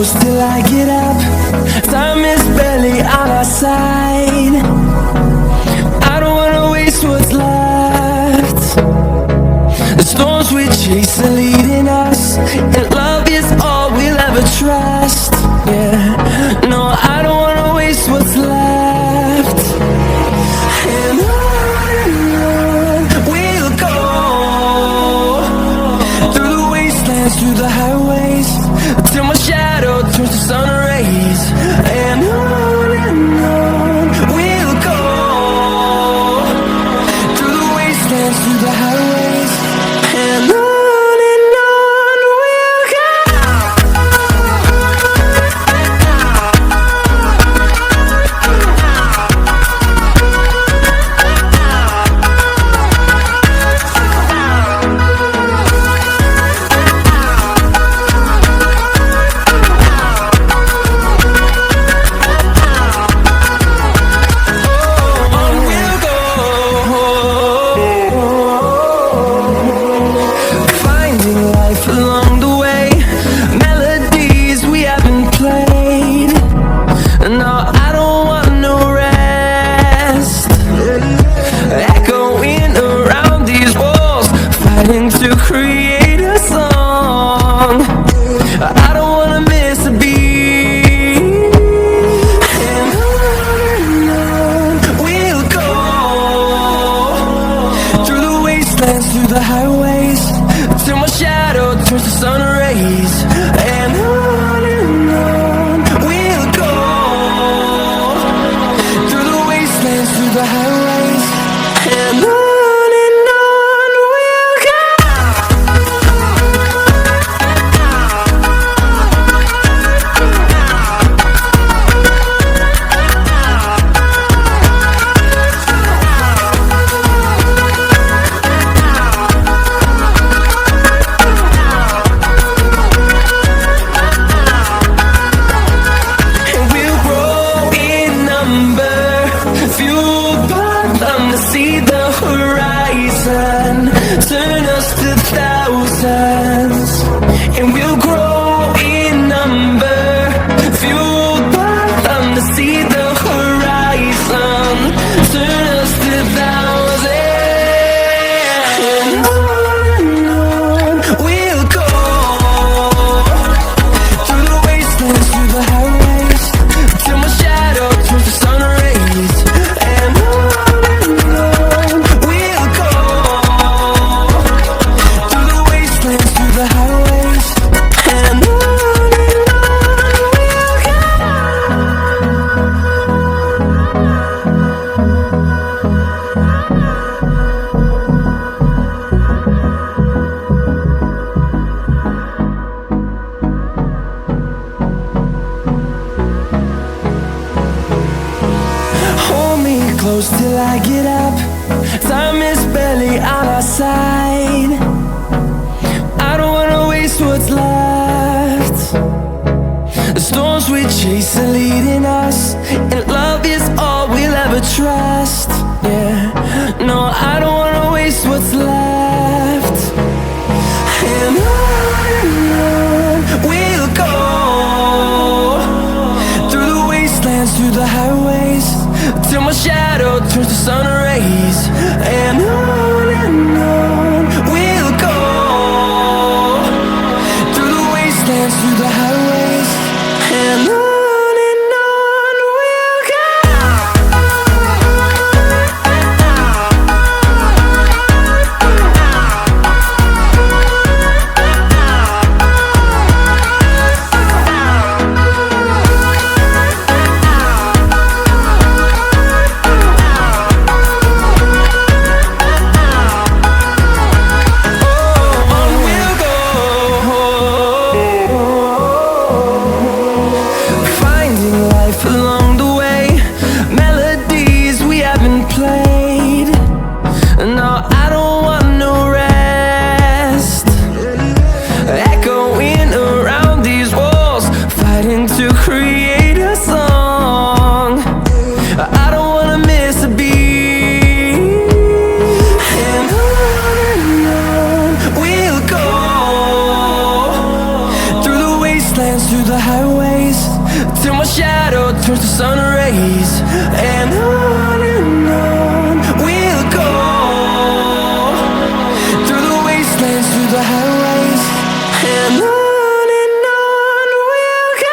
close till I get up. Time is barely on our side. I don't wanna waste what's left. The storms we chase are leading us, and love is all we'll ever trust. Yeah, no, I don't wanna waste what's left. And on we'll go, through the wastelands, through the highways, till my shadow turns to sun rays. And on we'll go, through the wastelands, through the highways, and on we'll go. turns to sun rays, and on we'll go, through the wastelands, through the highways, and on we'll go.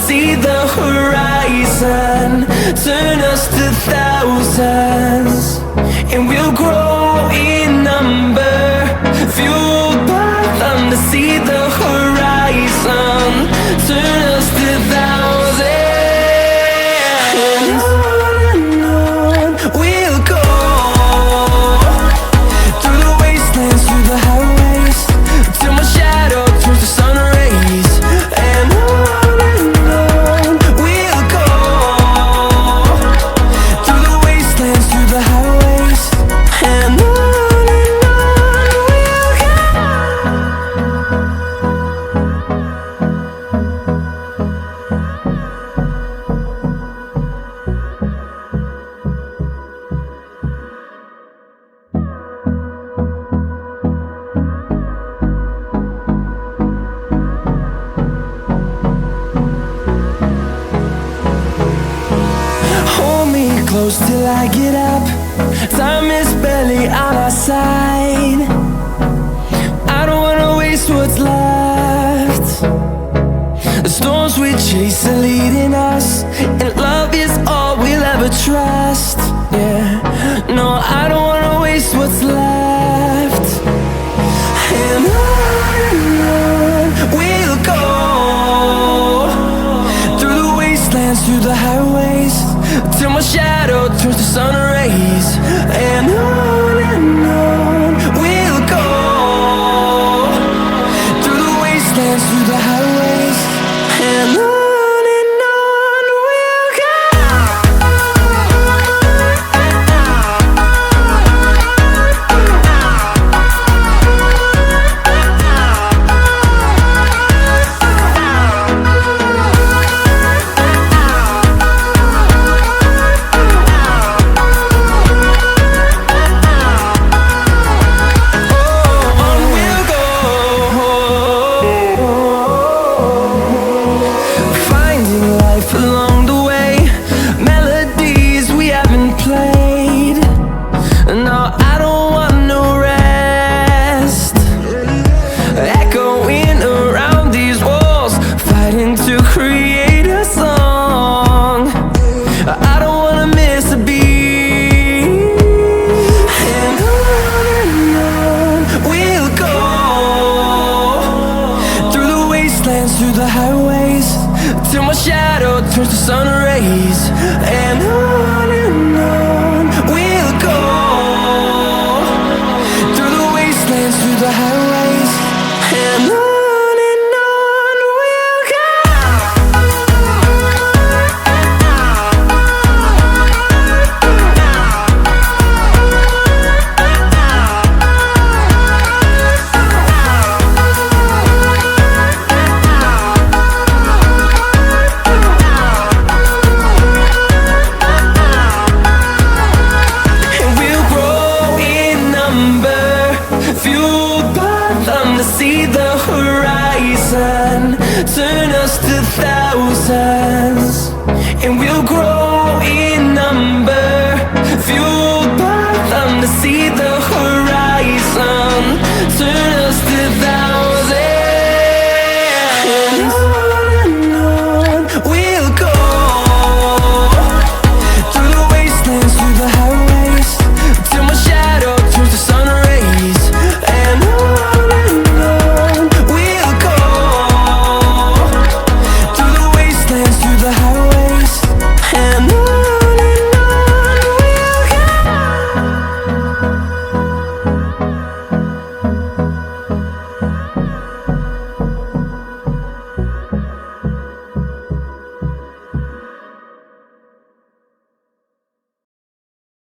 See the horizon, turn us to thousands, and we'll grow in number, fueled by them to see the horizon, turn us to thousands, and on we'll go, through the wastelands, through the highways, till my shadow turns to sun rays, and close till I get up. Time is barely on our side. I don't wanna waste what's left. The storms we chase are leading us, and love is all we'll ever trust. Yeah, no, I don't wanna waste what's left. And on we'll go, through the wastelands, through the highways, till my shadow turns to sun rays, and on we'll go, through the wastelands, through the highways, and on we'll go. Through the highways, till my shadow turns to sun rays, and on we'll go, through the wastelands, through the highways, and on we'll go. See the horizon, turn us to